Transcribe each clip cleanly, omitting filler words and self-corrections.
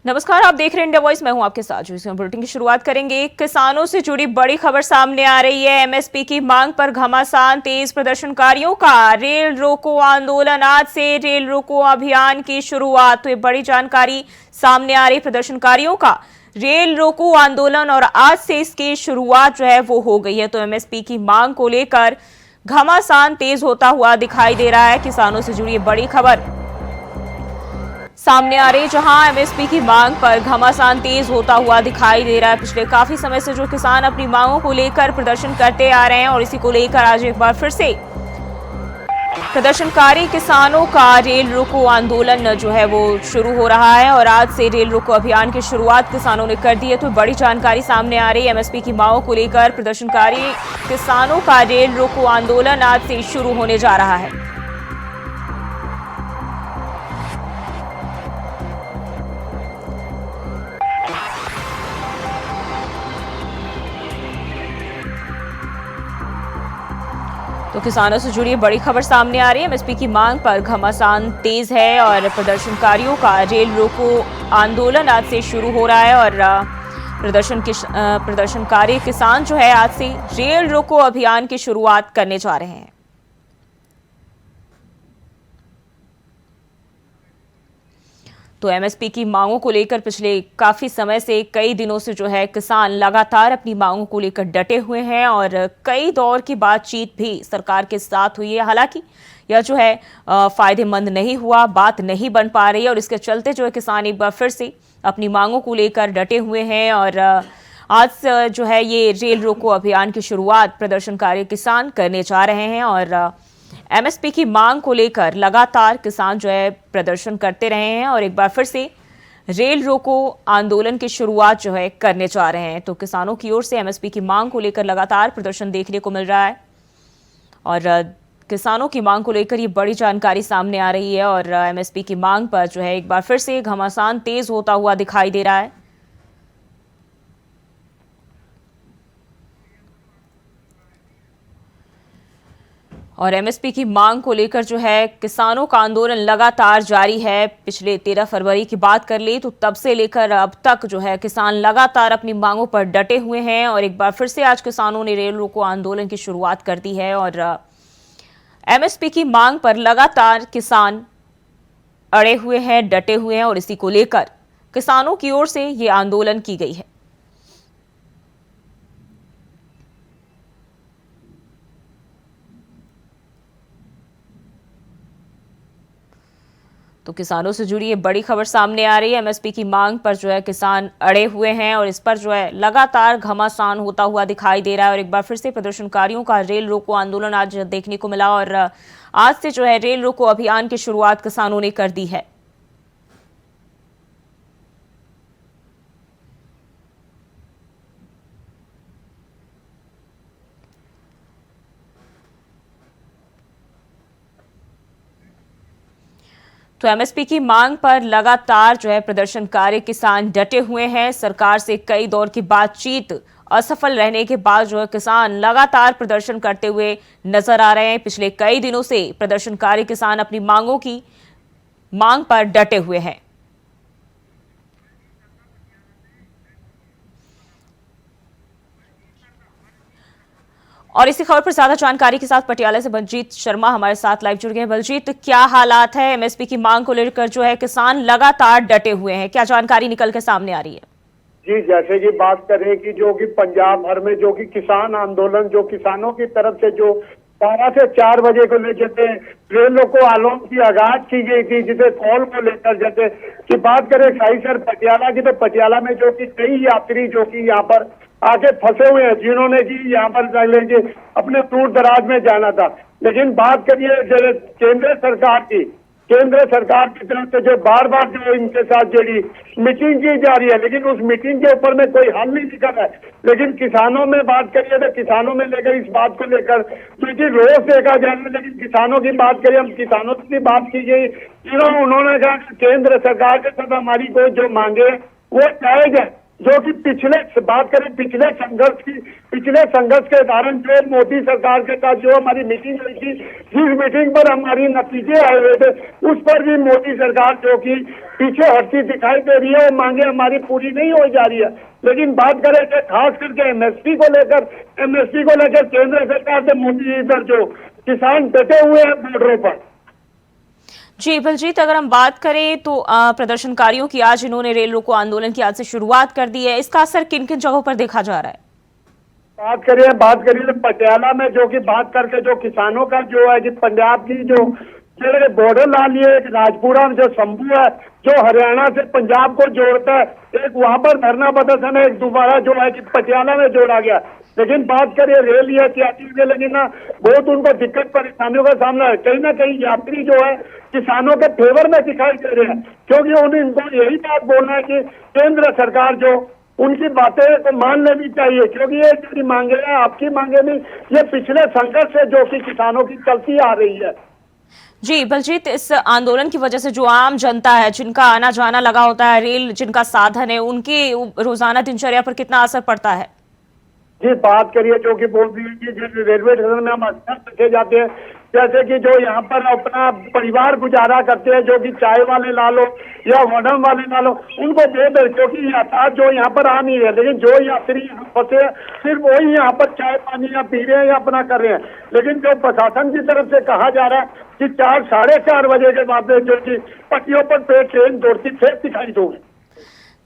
नमस्कार, आप देख रहे हैं इंडिया वॉइस। मैं हूं आपके साथ। जो बुलेटिन की शुरुआत करेंगे, किसानों से जुड़ी बड़ी खबर सामने आ रही है। एमएसपी की मांग पर घमासान तेज, प्रदर्शनकारियों का रेल रोको आंदोलन। आज से रेल रोको अभियान की शुरुआत। तो ये बड़ी जानकारी सामने आ रही, प्रदर्शनकारियों का रेल रोको आंदोलन और आज से इसकी शुरुआत जो है वो हो गई है। तो एमएसपी की मांग को लेकर घमासान तेज होता हुआ दिखाई दे रहा है। किसानों से जुड़ी बड़ी खबर सामने आ रही, जहां एमएसपी की मांग पर घमासान तेज होता हुआ दिखाई दे रहा है। पिछले काफी समय से जो किसान अपनी मांगों को लेकर प्रदर्शन करते आ रहे हैं और इसी को लेकर आज एक बार फिर से प्रदर्शनकारी किसानों का रेल रोको आंदोलन जो है वो शुरू हो रहा है और आज से रेल रोको अभियान की शुरुआत किसानों ने कर दी है। तो बड़ी जानकारी सामने आ रही है। एमएसपी की मांगों को लेकर प्रदर्शनकारी किसानों का रेल रोको आंदोलन आज से शुरू होने जा रहा है। तो किसानों से जुड़ी बड़ी खबर सामने आ रही है। एमएसपी की मांग पर घमासान तेज है और प्रदर्शनकारियों का रेल रोको आंदोलन आज से शुरू हो रहा है और प्रदर्शनकारी किसान जो है आज से रेल रोको अभियान की शुरुआत करने जा रहे हैं। तो एमएसपी की मांगों को लेकर पिछले काफी समय से, कई दिनों से जो है किसान लगातार अपनी मांगों को लेकर डटे हुए हैं और कई दौर की बातचीत भी सरकार के साथ हुई है। हालांकि यह जो है फायदेमंद नहीं हुआ, बात नहीं बन पा रही है और इसके चलते जो है किसान एक बार फिर से अपनी मांगों को लेकर डटे हुए हैं और आज जो है ये रेल रोको अभियान की शुरुआत प्रदर्शनकारी किसान करने जा रहे हैं और एमएसपी की मांग को लेकर लगातार किसान जो है प्रदर्शन करते रहे हैं और एक बार फिर से रेल रोको आंदोलन की शुरुआत जो है करने जा रहे हैं। तो किसानों की ओर से एमएसपी की मांग को लेकर लगातार प्रदर्शन देखने को मिल रहा है और किसानों की मांग को लेकर ये बड़ी जानकारी सामने आ रही है और एमएसपी की मांग पर जो है एक बार फिर से घमासान तेज होता हुआ दिखाई दे रहा है। और एमएसपी की मांग को लेकर जो है किसानों का आंदोलन लगातार जारी है। पिछले 13 फरवरी की बात कर ले तो तब से लेकर अब तक जो है किसान लगातार अपनी मांगों पर डटे हुए हैं और एक बार फिर से आज किसानों ने रेल रोको आंदोलन की शुरुआत कर दी है और एमएसपी की मांग पर लगातार किसान अड़े हुए हैं, डटे हुए हैं और इसी को लेकर किसानों की ओर से ये आंदोलन की गई है। तो किसानों से जुड़ी ये बड़ी खबर सामने आ रही है। एमएसपी की मांग पर जो है किसान अड़े हुए हैं और इस पर जो है लगातार घमासान होता हुआ दिखाई दे रहा है और एक बार फिर से प्रदर्शनकारियों का रेल रोको आंदोलन आज देखने को मिला और आज से जो है रेल रोको अभियान की शुरुआत किसानों ने कर दी है। तो एमएसपी की मांग पर लगातार जो है प्रदर्शनकारी किसान डटे हुए हैं। सरकार से कई दौर की बातचीत असफल रहने के बाद जो है किसान लगातार प्रदर्शन करते हुए नजर आ रहे हैं। पिछले कई दिनों से प्रदर्शनकारी किसान अपनी मांगों की मांग पर डटे हुए हैं। और इसी खबर पर ज्यादा जानकारी के साथ पटियाला से बलजीत शर्मा हमारे साथ लाइव जुड़ गए हैं। बलजीत, क्या हालात है? एमएसपी की मांग को लेकर जो है किसान लगातार डटे हुए हैं, क्या जानकारी निकल के सामने आ रही है? जी, जैसे कि बात करें कि जो कि पंजाब भर में जो कि किसान आंदोलन जो किसानों की तरफ से जो 12 से 4 बजे को लेकर ट्रेनों को आंदोलन की आगाज की गई थी, जिसे कॉल को लेकर जैसे कि बात करें खाईसर पटियाला की, तो पटियाला में जो कि कई यात्री जो कि यहाँ पर आके फंसे हुए हैं, जिन्होंने कि यहाँ पर पहले अपने दूर दराज में जाना था। लेकिन बात करिए केंद्र सरकार की तरफ से जो बार बार जो इनके साथ जो मीटिंग की जा रही है, लेकिन उस मीटिंग के ऊपर में कोई हल नहीं दिखा है। लेकिन किसानों में बात करिए तो किसानों में लेकर इस बात को लेकर क्योंकि रोज देखा जा रहा है, लेकिन किसानों की बात करिए, हम किसानों से बात की गई, उन्होंने कहा केंद्र सरकार के साथ हमारी कोई जो मांगे वो जायज है, जो कि पिछले संघर्ष के कारण जो मोदी सरकार के साथ जो हमारी मीटिंग हुई थी, जिस मीटिंग पर हमारी नतीजे आए हुए थे, उस पर भी मोदी सरकार जो कि पीछे हटती दिखाई दे रही है और मांगे हमारी पूरी नहीं हो जा रही है। लेकिन बात करें कि खास करके एमएसपी को लेकर केंद्र सरकार से मोदी इधर जो किसान डटे हुए हैं बॉर्डरों पर। जी बलजीत, अगर हम बात करें तो प्रदर्शनकारियों की आज इन्होंने रेल रोको आंदोलन की आज से शुरुआत कर दी है, इसका असर किन किन जगहों पर देखा जा रहा है? बात करिए तो पटियाला में जो कि बात करके जो किसानों का जो है कि पंजाब की जो बॉर्डर ला लिए, एक राजपुरा में जो शंभू है जो हरियाणा से पंजाब को जोड़ता है, एक वहां पर धरना प्रदर्शन है, एक दोबारा जो है कि पटियाला में जोड़ा गया। लेकिन बात करिए रेल या यात्री, लेकिन ना बहुत उनको दिक्कत परेशानियों का सामना है। कहीं ना कहीं यात्री जो है किसानों के फेवर में दिखाई दे रहे हैं, क्योंकि उन्हें इनको यही बात बोलना है कि केंद्र सरकार जो उनकी बातें तो मान लेनी चाहिए, क्योंकि ये जो मांगे हैं आपकी मांगे नहीं, ये पिछले संघर्ष से जो कि किसानों की चलती आ रही है। जी बलजीत, इस आंदोलन की वजह से जो आम जनता है, जिनका आना जाना लगा होता है, रेल जिनका साधन है, उनकी रोजाना दिनचर्या पर कितना असर पड़ता है? जी बात करिए जो कि बोल रही है कि रेलवे स्टेशन में हम अक्सर देखे जाते हैं, जैसे कि जो यहाँ पर अपना परिवार गुजारा करते हैं, जो कि चाय वाले ला लो या होटल वाले ला लो, उनको बेहतर, क्योंकि यातायात जो यहाँ पर आ नहीं है, लेकिन जो यात्री यहाँ फंसे हैं सिर्फ वही यहाँ पर चाय पानी या पी रहे हैं या अपना कर रहे हैं। लेकिन जो प्रशासन की तरफ से कहा जा रहा है कि 4 साढ़े 4 बजे के बाद जो कि पटरियों पर ट्रेन दौड़ती फिर दिखाई दोगी।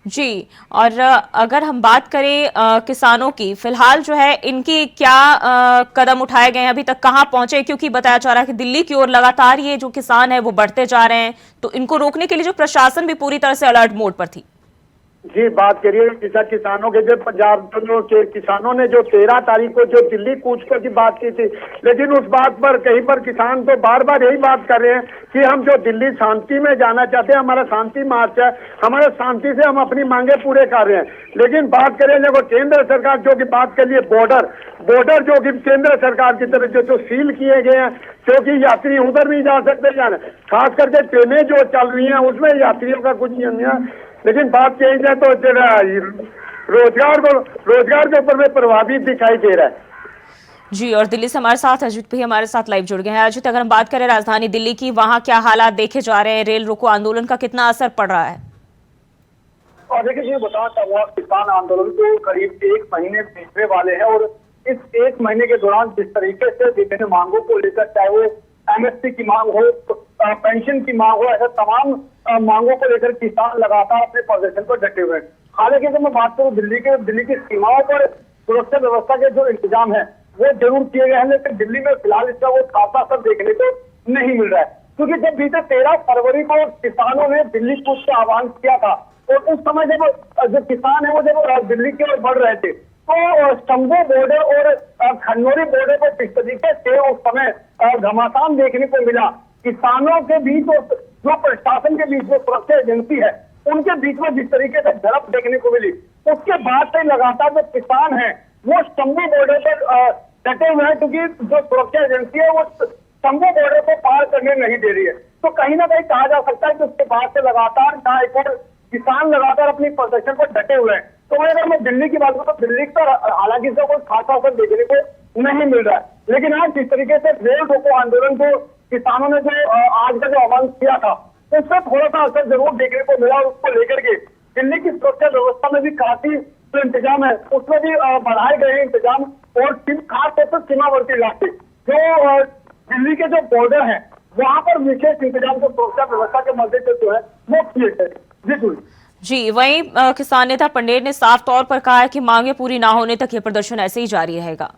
जी, और अगर हम बात करें किसानों की, फिलहाल जो है इनकी क्या कदम उठाए गए हैं, अभी तक कहां पहुंचे? क्योंकि बताया जा रहा है कि दिल्ली की ओर लगातार ये जो किसान है वो बढ़ते जा रहे हैं, तो इनको रोकने के लिए जो प्रशासन भी पूरी तरह से अलर्ट मोड पर थी। जी बात करिए किसानों के जो पंजाब के किसानों ने जो 13 तारीख को जो दिल्ली कूच की बात की थी, लेकिन उस बात पर कहीं पर किसान तो बार बार यही बात कर रहे हैं कि हम जो दिल्ली शांति में जाना चाहते हैं, हमारा शांति मार्च है, हमारे शांति से हम अपनी मांगे पूरे कर रहे हैं। लेकिन बात करें देखो केंद्र सरकार जो की बात करिए बॉर्डर जो कि केंद्र सरकार की तरफ जो सील किए गए हैं, क्योंकि यात्री उधर नहीं जा सकते जाना, खास करके ट्रेनें जो चल रही हैं उसमें यात्रियों का कुछ नहीं है। लेकिन बात यही है तो रोजगार के ऊपर में प्रभावित दिखाई दे रहा है। जी, और दिल्ली से हमारे साथ अजित भी हमारे साथ लाइव जुड़ गए हैं। अजित, अगर हम बात करें राजधानी दिल्ली की, वहां क्या हालात देखे जा रहे हैं? रेल रोको आंदोलन का कितना असर पड़ रहा है? और देखिए ये बताना चाहूंगा, किसान आंदोलन को करीब 1 महीने बीतने वाले हैं और इस 1 महीने के दौरान जिस तरीके से विभिन्न मांगों को लेकर, चाहे वो एमएसपी की मांग हो, पेंशन की मांग हो, ऐसे तमाम मांगों को लेकर किसान लगातार अपने प्रदर्शन पर डटे हुए हैं। हालांकि अगर मैं बात करूं दिल्ली की सीमाओं पर सुरक्षा व्यवस्था के जो इंतजाम है वो जरूर किए गए हैं, लेकिन दिल्ली में फिलहाल इसका वो खासा असर देखने को नहीं मिल रहा है, क्योंकि जब बीते 13 फरवरी को किसानों ने दिल्ली कूच का आह्वान किया था और उस समय जब जो किसान है वो जब दिल्ली की ओर बढ़ रहे थे तो शंभू बॉर्डर और खन्नौरी बॉर्डर पर किस तरीके से उस समय घमासान देखने को मिला। किसानों के बीच और जो प्रशासन के बीच जो सुरक्षा एजेंसी है उनके बीच में जिस तरीके से झड़प देखने को मिली, उसके बाद से लगातार जो किसान है वो शंभू बॉर्डर पर डटे हुए हैं, क्योंकि जो सुरक्षा एजेंसी है वो शंभू बॉर्डर को पार करने नहीं दे रही है। तो कहीं ना कहीं कहा जा सकता है कि उसके बाद से लगातार जहाँ एक और किसान लगातार अपनी प्रदर्शन पर डटे हुए हैं। तो अगर मैं दिल्ली की बात करूँ तो दिल्ली पर हालांकि इसका कोई खासा असर देखने को नहीं मिल रहा है, लेकिन आज जिस तरीके से रेल रोको आंदोलन को किसानों ने जो आज का जो आह्वान किया था उसमें थोड़ा सा असर जरूर देखने को मिला। उसको लेकर के दिल्ली की सुरक्षा व्यवस्था में भी काफी जो इंतजाम है उसमें भी बढ़ाए गए हैं इंतजाम, और खासतौर पर सीमावर्ती इलाके जो दिल्ली के जो बॉर्डर है वहां पर विशेष इंतजाम जो सुरक्षा व्यवस्था के मदद से जो है वो किए गए। जी, वहीं किसान नेता पंडेर ने साफ तौर पर कहा है कि मांगे पूरी ना होने तक ये प्रदर्शन ऐसे ही जारी रहेगा।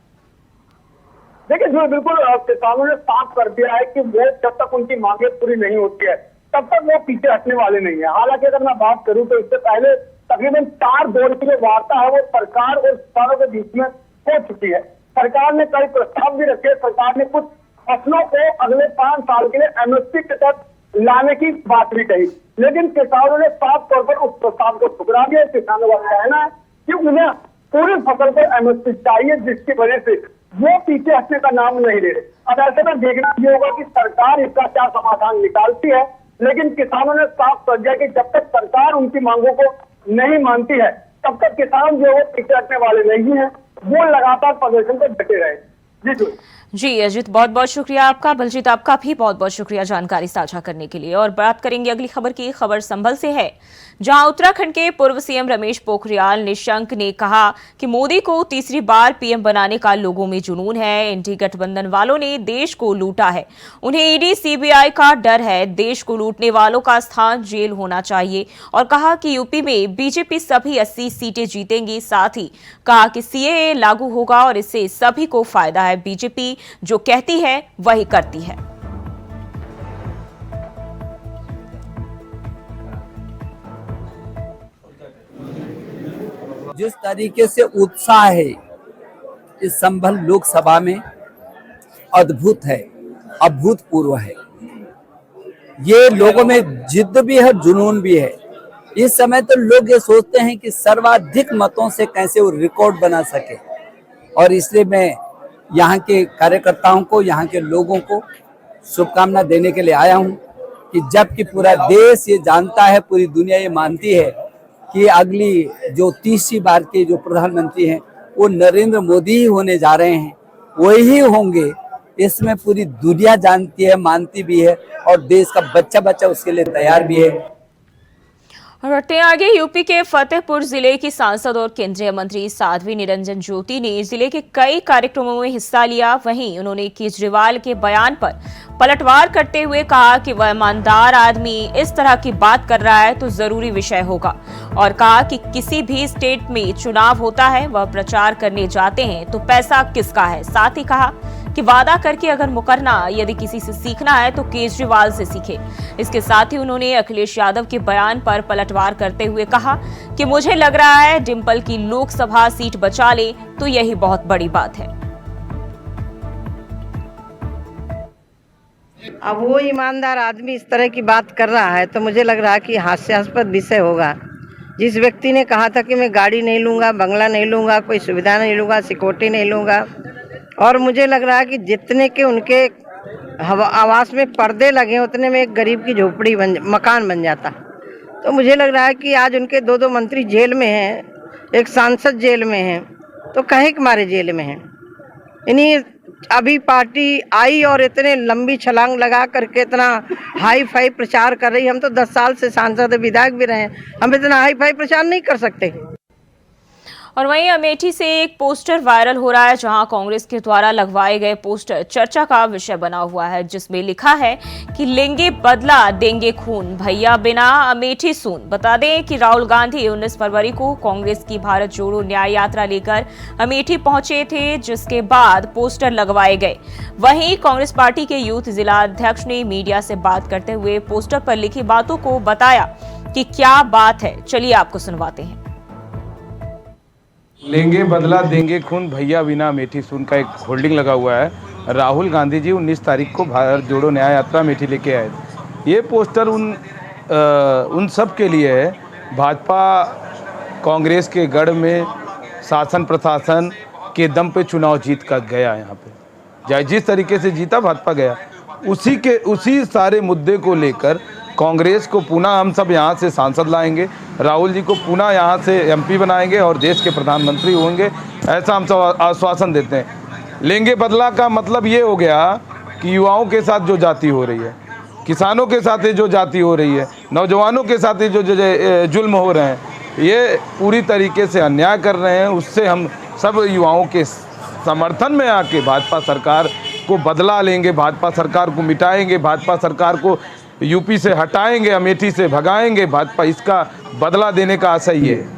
देखिए जो बिल्कुल किसानों ने साफ कर दिया है कि वो जब तक उनकी मांगे पूरी नहीं होती है तब तक वो पीछे हटने वाले नहीं है। हालांकि अगर मैं बात करूं तो इससे पहले तकरीबन 4 दौर की जो वार्ता है वो सरकार और किसानों के बीच में हो चुकी है। सरकार ने कई प्रस्ताव भी रखे, सरकार ने कुछ फसलों को अगले 5 साल के लिए एमएसपी के तहत लाने की बात भी कही, लेकिन किसानों ने साफ तौर पर उस प्रस्ताव को ठुकरा दिया। किसानों का कहना है कि उन्हें पूरी फसल पर एमएसपी चाहिए, जिसकी वजह से वो पीछे हटने का नाम नहीं ले रहे। अब ऐसे में देखना ये होगा कि सरकार इसका क्या समाधान निकालती है, लेकिन किसानों ने साफ कर दिया कि जब तक सरकार उनकी मांगों को नहीं मानती है तब तक किसान जो है वो पीछे हटने वाले नहीं है, वो लगातार प्रदर्शन पर डटे रहे। जी अजित, बहुत बहुत शुक्रिया आपका। बलजीत, आपका भी बहुत बहुत शुक्रिया जानकारी साझा करने के लिए। और बात करेंगे अगली खबर की। खबर संभल से है, जहां उत्तराखंड के पूर्व सीएम रमेश पोखरियाल निशंक ने कहा कि मोदी को तीसरी बार पीएम बनाने का लोगों में जुनून है। इंडी गठबंधन वालों ने देश को लूटा है, उन्हें ईडी सीबीआई का डर है। देश को लूटने वालों का स्थान जेल होना चाहिए। और कहा कि यूपी में बीजेपी सभी 80 सीटें जीतेंगी। साथ ही कहा कि सीएए लागू होगा और इससे सभी को फायदा है। बीजेपी जो कहती है वही करती है। जिस तरीके से उत्साह है इस संभल लोकसभा में, अद्भुत है, अभूतपूर्व है। ये लोगों में जिद्द भी है, जुनून भी है। इस समय तो लोग ये सोचते हैं कि सर्वाधिक मतों से कैसे वो रिकॉर्ड बना सके, और इसलिए मैं यहाँ के कार्यकर्ताओं को, यहाँ के लोगों को शुभकामना देने के लिए आया हूँ कि जबकि पूरा देश ये जानता है, पूरी दुनिया ये मानती है कि अगली जो तीसरी बार के जो प्रधानमंत्री हैं वो नरेंद्र मोदी ही होने जा रहे हैं, वही होंगे, इसमें पूरी दुनिया जानती है, मानती भी है, और देश का बच्चा बच्चा उसके लिए तैयार भी है। बढ़ते आगे, यूपी के फतेहपुर जिले की सांसद और केंद्रीय मंत्री साध्वी निरंजन ज्योति ने जिले के कई कार्यक्रमों में हिस्सा लिया। वहीं उन्होंने केजरीवाल के बयान पर पलटवार करते हुए कहा कि वह ईमानदार आदमी इस तरह की बात कर रहा है तो जरूरी विषय होगा। और कहा कि किसी भी स्टेट में चुनाव होता है, वह प्रचार करने जाते हैं तो पैसा किसका है। साथ ही कहा कि वादा करके अगर मुकरना, यदि किसी से सीखना है तो केजरीवाल से सीखे। इसके साथ ही उन्होंने अखिलेश यादव के बयान पर पलटवार करते हुए कहा कि मुझे लग रहा है डिंपल की लोकसभा सीट बचा ले तो यही बहुत बड़ी बात है। अब वो ईमानदार आदमी इस तरह की बात कर रहा है तो मुझे लग रहा है कि हास्यास्पद विषय होगा। जिस व्यक्ति ने कहा था कि मैं गाड़ी नहीं लूँगा, बंगला नहीं लूँगा, कोई सुविधा नहीं लूँगा, सिक्योरिटी नहीं लूँगा, और मुझे लग रहा है कि जितने के उनके आवास में पर्दे लगे उतने में एक गरीब की झोपड़ी मकान बन जाता। तो मुझे लग रहा है कि आज उनके दो मंत्री जेल में हैं, एक सांसद जेल में हैं, तो कहे के मारे जेल में हैं। इन्हीं अभी पार्टी आई और इतने लंबी छलांग लगा करके इतना हाई फाई प्रचार कर रही। हम तो 10 साल से सांसद विधायक भी रहे हैं, हम इतना हाई फाई प्रचार नहीं कर सकते। और वहीं अमेठी से एक पोस्टर वायरल हो रहा है, जहां कांग्रेस के द्वारा लगवाए गए पोस्टर चर्चा का विषय बना हुआ है, जिसमें लिखा है कि लेंगे बदला देंगे खून, भैया बिना अमेठी सून। बता दें कि राहुल गांधी 19 फरवरी को कांग्रेस की भारत जोड़ो न्याय यात्रा लेकर अमेठी पहुंचे थे, जिसके बाद पोस्टर लगवाए गए। वहीं कांग्रेस पार्टी के यूथ जिला अध्यक्ष ने मीडिया से बात करते हुए पोस्टर पर लिखी बातों को बताया कि क्या बात है। चलिए आपको सुनवाते हैं। लेंगे बदला देंगे खून, भैया बिना अमेठी सून का एक होल्डिंग लगा हुआ है। राहुल गांधी जी 19 तारीख को भारत जोड़ो न्याय यात्रा अमेठी लेके आए थे। ये पोस्टर उन सब के लिए है, भाजपा कांग्रेस के गढ़ में शासन प्रशासन के दम पे चुनाव जीत कर गया। यहाँ पे चाहे जिस तरीके से जीता भाजपा गया, उसी सारे मुद्दे को लेकर कांग्रेस को पुनः हम सब यहाँ से सांसद लाएंगे, राहुल जी को पुनः यहाँ से एमपी बनाएंगे और देश के प्रधानमंत्री होंगे, ऐसा हम सब आश्वासन देते हैं। लेंगे बदला का मतलब ये हो गया कि युवाओं के साथ जो जाति हो रही है, किसानों के साथ जो जाति हो रही है, नौजवानों के साथ जो जुल्म हो रहे हैं, ये पूरी तरीके से अन्याय कर रहे हैं। उससे हम सब युवाओं के समर्थन में आके भाजपा सरकार को बदला लेंगे, भाजपा सरकार को मिटाएंगे, भाजपा सरकार को यूपी से हटाएंगे, अमेठी से भगाएंगे। भाजपा इसका बदला देने का आशय ये है।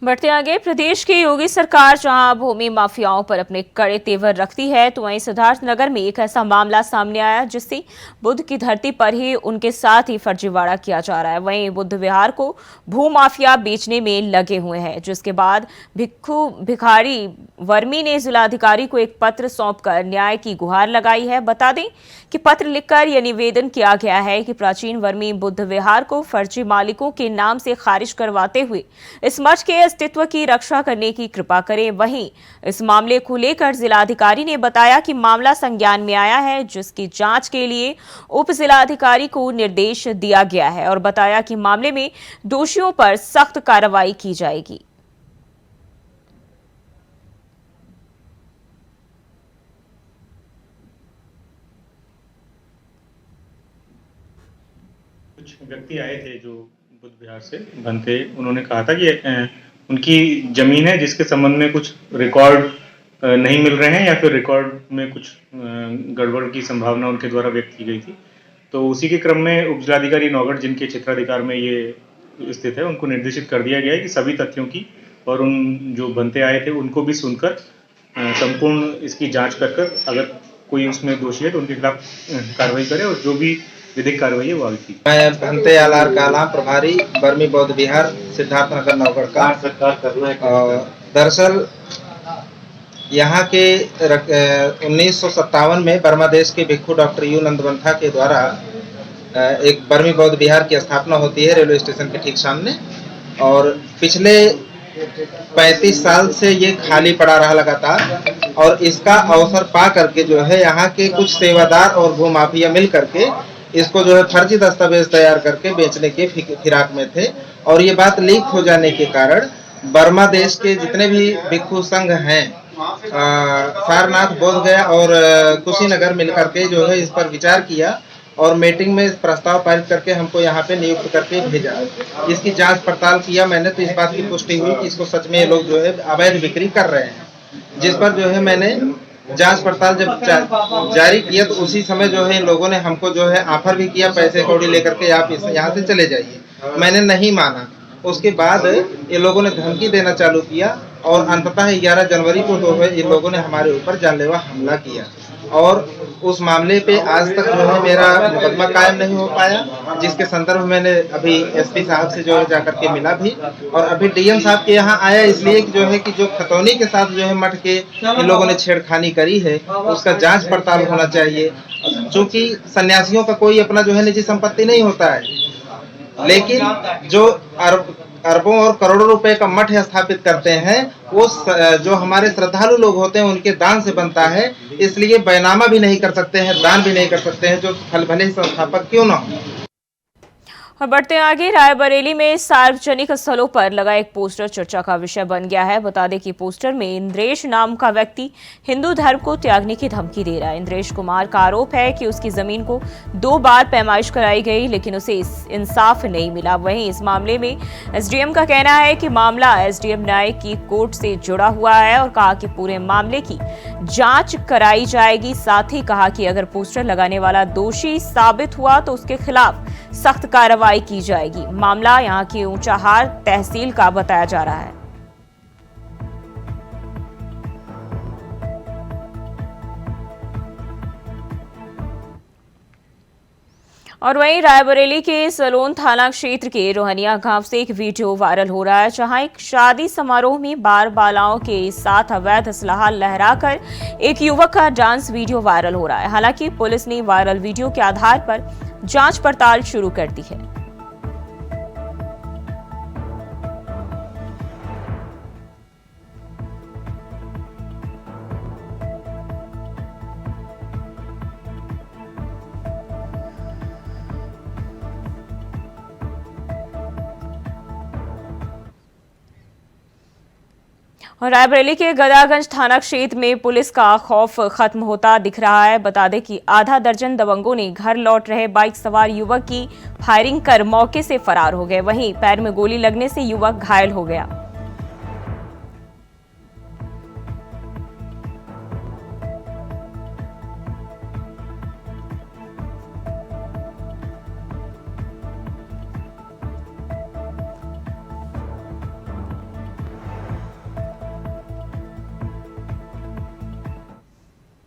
बढ़ते आगे, प्रदेश की योगी सरकार जहां भूमि माफियाओं पर अपने कड़े तेवर रखती है, तो वहीं सिद्धार्थनगर में एक ऐसा मामला सामने आया जिससे बुद्ध की धरती पर ही उनके साथ ही फर्जीवाड़ा किया जा रहा है। वहीं बुद्ध विहार को भूमाफिया बेचने में लगे हुए हैं, जिसके बाद भिखारी वर्मी ने जिलाधिकारी को एक पत्र सौंपकर न्याय की गुहार लगाई है। बता दें कि पत्र लिखकर यह निवेदन किया गया है कि प्राचीन वर्मी बुद्ध विहार को फर्जी मालिकों के नाम से खारिज करवाते हुए इस मठ के अस्तित्व की रक्षा करने की कृपा करें। वहीं इस मामले को लेकर जिलाधिकारी ने बताया कि मामला संज्ञान में आया है, जिसकी जांच के लिए उप जिलाधिकारी को निर्देश दिया गया है और बताया कि मामले में दोषियों पर सख्त कार्रवाई की जाएगी। कुछ व्यक्ति आए थे जो बुद्ध विहार से बनते, उन्होंने कहा था कि उनकी जमीन है जिसके संबंध में कुछ रिकॉर्ड नहीं मिल रहे हैं या फिर रिकॉर्ड में कुछ गड़बड़ की संभावना उनके द्वारा व्यक्त की गई थी। तो उसी के क्रम में उप जिलाधिकारी नौगढ़, जिनके क्षेत्राधिकार में ये स्थित है, उनको निर्देशित कर दिया गया है कि सभी तथ्यों की और उन जो बनते आए थे उनको भी सुनकर संपूर्ण इसकी जांच कर अगर कोई उसमें दोषी है तो उनके खिलाफ कार्रवाई करे और जो भी विधिक कार्रवाई है वो आगे की। मैं भंते आलार काला प्रभारी बर्मी बौद्ध विहार सिद्धार्थनगर नौगढ़ का। दरअसल यहाँ के 1957 में बर्मा देश के भिक्खु डॉक्टर यू नंदवंथा के द्वारा एक बर्मी बौद्ध विहार की स्थापना होती है रेलवे स्टेशन के ठीक सामने, और पिछले 35 साल से ये खाली पड़ा रहा लगातार, और इसका अवसर पा करके जो है यहाँ के कुछ सेवादार और भूमाफिया मिल करके इसको जो है फर्जी दस्तावेज तैयार करके बेचने के फिराक में थे। और ये बात लीक हो जाने के कारण बर्मा देश के जितने भी भिक्खु संघ हैं, सारनाथ, बोध गया और कुशीनगर मिलकर के जो है इस पर विचार किया और मीटिंग में इस प्रस्ताव पारित करके हमको यहाँ पे नियुक्त करके भेजा। इसकी जांच पड़ताल किया मैंने, तो इस बात की पुष्टि हुई कि इसको सच में ये लोग जो है अवैध बिक्री कर रहे हैं। जिस पर जो है मैंने जांच पड़ताल जब जारी किया तो उसी समय जो है इन लोगों ने हमको जो है ऑफर भी किया पैसे कौड़ी लेकर के आप यहाँ से चले जाइए। मैंने नहीं माना। उसके बाद ये लोगों ने धमकी देना चालू किया और अंततः 11 जनवरी को जो है इन लोगों ने हमारे ऊपर जानलेवा हमला किया, और उस मामले पे आज तक जो है मेरा मुकदमा कायम नहीं हो पाया, जिसके संदर्भ में मैंने अभी एसपी साहब से जो है जाकर के मिला भी, और अभी डीएम साहब के यहाँ आया इसलिए कि जो है कि जो खतौनी के साथ जो है मठ के इन लोगों ने छेड़खानी करी है उसका जांच पड़ताल होना चाहिए। चूंकि सन्यासियों का कोई अपना जो है निजी संपत्ति नहीं होता है, लेकिन जो अरबों और करोड़ों रुपए का मठ स्थापित करते हैं वो जो हमारे श्रद्धालु लोग होते हैं उनके दान से बनता है, इसलिए बैनामा भी नहीं कर सकते हैं, दान भी नहीं कर सकते हैं, जो भले ही संस्थापक क्यों ना हो। और बढ़ते आगे, रायबरेली में सार्वजनिक स्थलों पर लगा एक पोस्टर चर्चा का विषय बन गया है। बता दें कि पोस्टर में इंद्रेश नाम का व्यक्ति हिंदू धर्म को त्यागने की धमकी दे रहा है। इंद्रेश कुमार का आरोप है कि उसकी जमीन को 2 बार पैमाइश कराई गई, लेकिन उसे इंसाफ नहीं मिला। वहीं इस मामले में एसडीएम का कहना है कि मामला एसडीएम न्याय की कोर्ट से जुड़ा हुआ है और कहा कि पूरे मामले की जांच कराई जाएगी। साथ ही कहा कि अगर पोस्टर लगाने वाला दोषी साबित हुआ तो उसके खिलाफ सख्त कार्रवाई की जाएगी। मामला यहां की ऊंचाहार तहसील का बताया जा रहा है। और वहीं रायबरेली के सलोन थाना क्षेत्र के रोहनिया गांव से एक वीडियो वायरल हो रहा है, जहां एक शादी समारोह में बार बालाओं के साथ अवैध असलाहा लहराकर एक युवक का डांस वीडियो वायरल हो रहा है। हालांकि पुलिस ने वायरल वीडियो के आधार पर जांच पड़ताल शुरू कर दी है। और रायबरेली के गदागंज थाना क्षेत्र में पुलिस का खौफ खत्म होता दिख रहा है। बता दें कि आधा दर्जन दबंगों ने घर लौट रहे बाइक सवार युवक की फायरिंग कर मौके से फरार हो गए। वहीं पैर में गोली लगने से युवक घायल हो गया।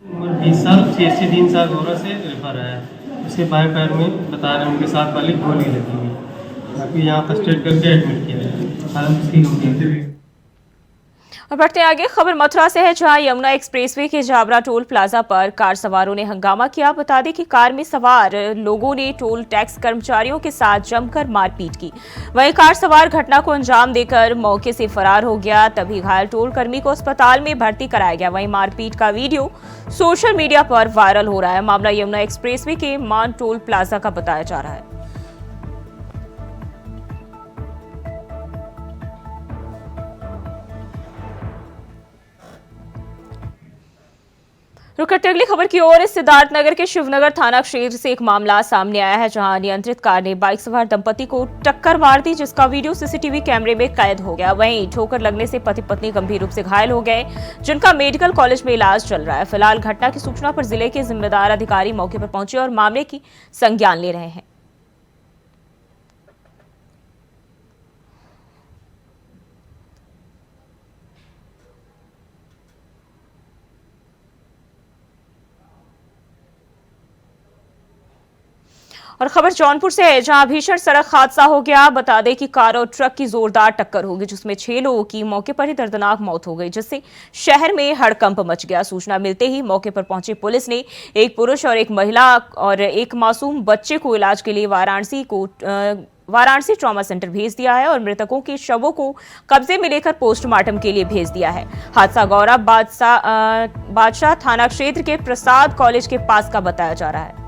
उम्र 20 साल, 6 साल गोरा से रेफर है। उसके बाएं पैर में बता रहे हैं उनके साथ वाली गोली लगी हुई, बाकी यहाँ फर्स्ट एड करके एडमिट किया है। हालत उसकी गंभीर। और बढ़ते आगे, खबर मथुरा से है, जहां यमुना एक्सप्रेसवे के जाबरा टोल प्लाजा पर कार सवारों ने हंगामा किया। बता दें कि कार में सवार लोगों ने टोल टैक्स कर्मचारियों के साथ जमकर मारपीट की। वहीं कार सवार घटना को अंजाम देकर मौके से फरार हो गया। तभी घायल टोल कर्मी को अस्पताल में भर्ती कराया गया। वहीं मारपीट का वीडियो सोशल मीडिया पर वायरल हो रहा है। मामला यमुना एक्सप्रेसवे के मान टोल प्लाजा का बताया जा रहा है। रुक करते अगली खबर की ओर। सिद्धार्थनगर के शिवनगर थाना क्षेत्र से एक मामला सामने आया है, जहां अनियंत्रित कार ने बाइक सवार दंपति को टक्कर मार दी, जिसका वीडियो सीसीटीवी कैमरे में कैद हो गया। वहीं ठोकर लगने से पति पत्नी गंभीर रूप से घायल हो गए, जिनका मेडिकल कॉलेज में इलाज चल रहा है। फिलहाल घटना की सूचना पर जिले के जिम्मेदार अधिकारी मौके पर पहुंचे और मामले की संज्ञान ले रहे हैं। और खबर जौनपुर से है, जहां भीषण सड़क हादसा हो गया। बता दें कि कार और ट्रक की जोरदार टक्कर हो गई, जिसमें 6 लोगों की मौके पर ही दर्दनाक मौत हो गई, जिससे शहर में हड़कंप मच गया। सूचना मिलते ही मौके पर पहुंची पुलिस ने एक पुरुष और एक महिला और एक मासूम बच्चे को इलाज के लिए वाराणसी ट्रॉमा सेंटर भेज दिया है और मृतकों के शवों को कब्जे में लेकर पोस्टमार्टम के लिए भेज दिया है। हादसा गौरव बादशाह थाना क्षेत्र के प्रसाद कॉलेज के पास का बताया जा रहा है।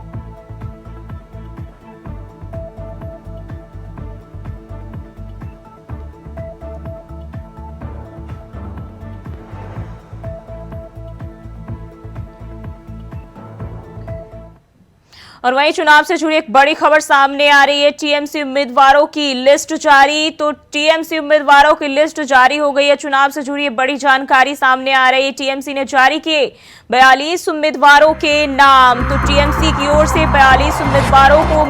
और वहीं चुनाव से जुड़ी एक बड़ी खबर सामने आ रही है। टीएमसी उम्मीदवारों की लिस्ट जारी। तो टीएमसी उम्मीदवारों की लिस्ट जारी हो गई है। चुनाव से जुड़ी बड़ी जानकारी सामने आ रही है। टीएमसी ने जारी किए 42 उम्मीदवारों के नाम। तो टीएमसी की ओर से 42 उम्मीदवारों को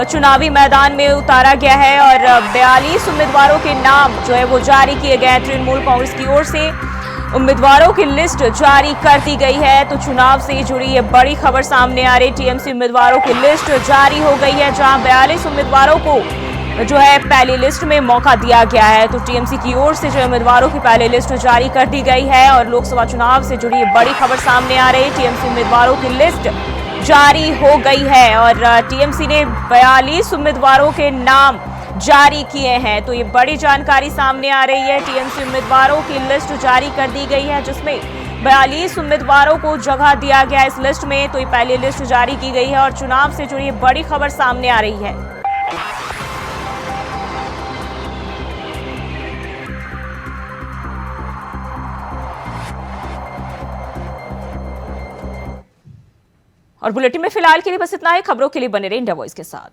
चुनावी मैदान में उतारा गया है और 42 उम्मीदवारों के नाम जो है वो जारी किए गए हैं। तृणमूल कांग्रेस की ओर से उम्मीदवारों की लिस्ट जारी कर दी गई है। तो चुनाव से जुड़ी ये बड़ी खबर सामने आ रही। टीएमसी उम्मीदवारों की लिस्ट जारी हो गई है, जहां 42 उम्मीदवारों को जो है पहली लिस्ट में मौका दिया गया है। तो टीएमसी की ओर से जो उम्मीदवारों की पहली लिस्ट जारी कर दी गई है और लोकसभा चुनाव से जुड़ी ये बड़ी खबर सामने आ रही। टीएमसी उम्मीदवारों की लिस्ट जारी हो गई है और टीएमसी ने 42 उम्मीदवारों के नाम जारी किए हैं। तो ये बड़ी जानकारी सामने आ रही है। टीएमसी उम्मीदवारों की लिस्ट जारी कर दी गई है, जिसमें 42 उम्मीदवारों को जगह दिया गया इस लिस्ट में। तो ये पहली लिस्ट जारी की गई है और चुनाव से जुड़ी बड़ी खबर सामने आ रही है। और बुलेटिन में फिलहाल के लिए बस इतना ही। खबरों के लिए बने रहे इंडिया वॉइस के साथ।